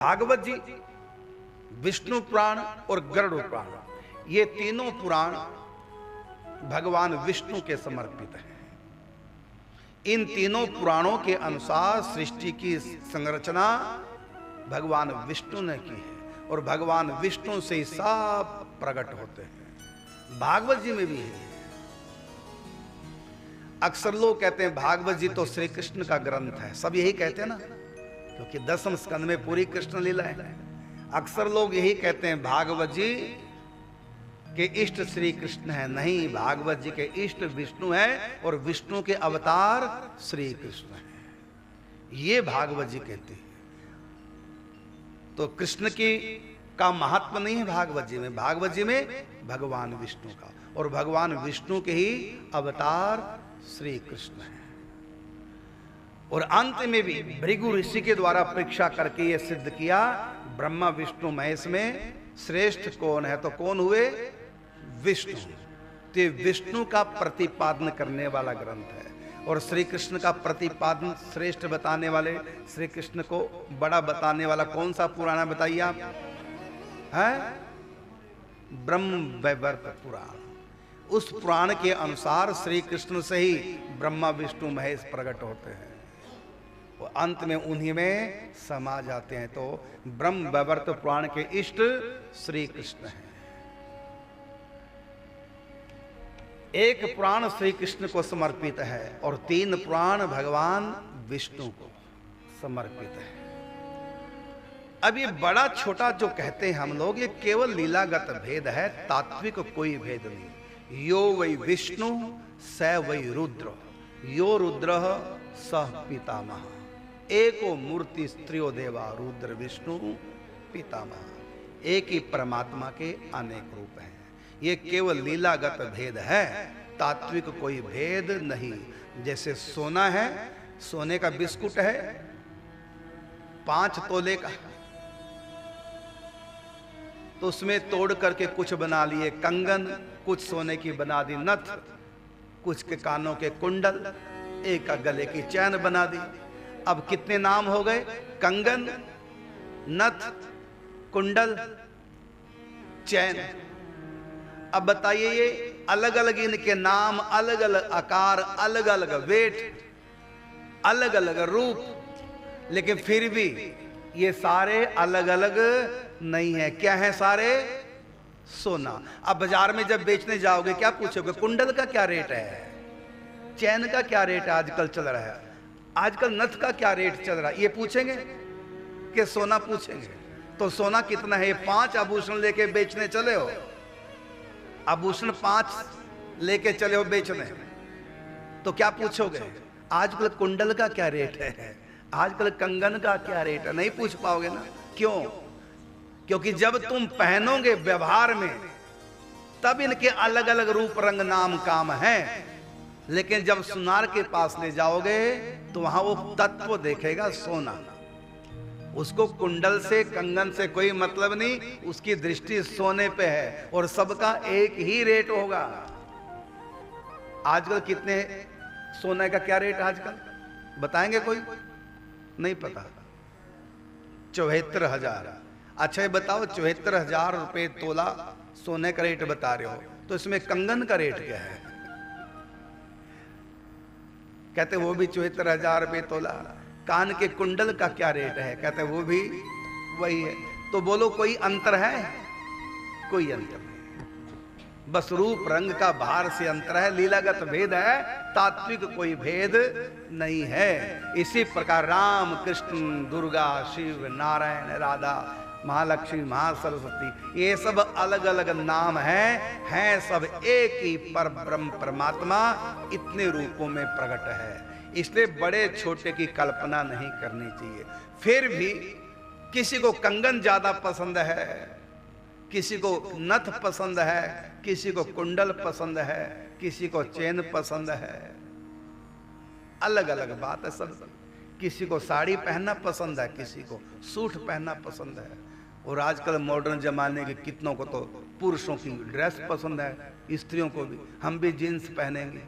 भागवत जी, विष्णु पुराण और गरुड़ पुराण, ये तीनों पुराण भगवान विष्णु के समर्पित हैं। इन तीनों पुराणों के अनुसार सृष्टि की संरचना भगवान विष्णु ने की है और भगवान विष्णु से ही सब प्रकट होते हैं। भागवत जी में भी है। अक्सर लोग कहते हैं भागवत जी तो श्री कृष्ण का ग्रंथ है, सब यही कहते हैं ना, क्योंकि 10वें स्कंद में पूरी कृष्ण लीला है। अक्सर लोग यही कहते हैं भागवत जी के इष्ट श्री कृष्ण है। नहीं, भागवत जी के इष्ट विष्णु है और विष्णु के अवतार श्री कृष्ण है, ये भागवत जी कहते हैं। तो कृष्ण की का महात्मा नहीं है भागवत जी में, भागवत जी में भगवान विष्णु का, और भगवान विष्णु के ही अवतार श्री कृष्ण है। और अंत में भी भृगु ऋषि के द्वारा परीक्षा करके यह सिद्ध किया ब्रह्मा विष्णु महेश में श्रेष्ठ कौन है, तो कौन हुए? विष्णु। तो विष्णु का प्रतिपादन करने वाला ग्रंथ है। और श्री कृष्ण का प्रतिपादन श्रेष्ठ बताने वाले, श्री कृष्ण को बड़ा बताने वाला कौन सा पुराण है बताइए आप? है ब्रह्म वैवर्त पुराण। उस पुराण के अनुसार श्री कृष्ण से ही ब्रह्मा विष्णु महेश प्रकट होते हैं, वो अंत में उन्हीं में समा जाते हैं। तो ब्रह्म वैवर्त पुराण के इष्ट श्री कृष्ण हैं। एक पुराण श्री कृष्ण को समर्पित है और 3 पुराण भगवान विष्णु को समर्पित है। अब ये बड़ा छोटा जो कहते हैं हम लोग, ये केवल लीलागत भेद है, तात्विक कोई भेद नहीं। यो वै विष्णु स वै रुद्र, यो रुद्र सह पितामह, एको मूर्ति स्त्रियो देवा रुद्र विष्णु पितामह। एक ही परमात्मा के अनेक रूप हैं। ये केवल लीलागत भेद है, तात्विक कोई भेद नहीं। जैसे सोना है, सोने का बिस्कुट है 5 तोले का, तो उसमें तोड़ करके कुछ बना लिए कंगन, कुछ सोने की बना दी नथ, कुछ के कानों के कुंडल, एक का गले की चैन बना दी। अब कितने नाम हो गए? कंगन, नथ, कुंडल, चैन। अब बताइए, ये अलग अलग इनके नाम, अलग अलग आकार, अलग अलग वेट, अलग अलग रूप, लेकिन फिर भी ये सारे अलग अलग नहीं है। क्या है? सारे सोना। अब बाजार में जब बेचने जाओगे क्या पूछोगे? कुंडल का क्या रेट है, चैन का क्या रेट आजकल चल रहा है, आजकल नथ का क्या रेट चल रहा है, ये पूछेंगे कि सोना पूछेंगे? तो सोना कितना है? 5 आभूषण लेके बेचने चले हो, आभूषण 5 लेके चले हो बेचने, तो क्या पूछोगे आजकल कुंडल का क्या रेट है, आजकल कंगन का क्या रेट है? नहीं पूछ पाओगे ना। क्यों? क्योंकि जब तुम पहनोगे व्यवहार में, तब इनके अलग अलग रूप रंग नाम काम है। लेकिन जब सुनार के पास ले जाओगे तो वहां वो तत्व देखेगा सोना, उसको कुंडल से कंगन से कोई मतलब नहीं, उसकी दृष्टि सोने पे है और सबका एक ही रेट होगा। आजकल कितने सोने का क्या रेट आजकल बताएंगे? कोई नहीं पता। 74,000। अच्छा ये बताओ, 74,000 रुपए तोला सोने का रेट बता रहे हो, तो इसमें कंगन का रेट क्या है? कहते वो भी 74,000 रुपए तोला। कान के कुंडल का क्या रेट है? कहते वो भी वही है। तो बोलो कोई अंतर है? कोई अंतर नहीं, बस रूप रंग का भार से अंतर है, लीलागत भेद है, तात्विक कोई भेद नहीं है। इसी प्रकार राम, कृष्ण, दुर्गा, शिव, नारायण, राधा, महालक्ष्मी, महासरस्वती, ये सब अलग अलग नाम हैं सब एक ही पर ब्रह्म परमात्मा इतने रूपों में प्रकट है। इसलिए बड़े छोटे की कल्पना नहीं करनी चाहिए। फिर भी किसी को कंगन ज्यादा पसंद है, किसी को नथ पसंद है, किसी को कुंडल पसंद है, किसी को चैन पसंद है, अलग अलग बात है सब। किसी को साड़ी पहनना पसंद है, किसी को सूट पहनना पसंद है। और आजकल मॉडर्न जमाने के कितनों को तो पुरुषों की ड्रेस पसंद है, स्त्रियों को भी। हम भी जीन्स पहनेंगे,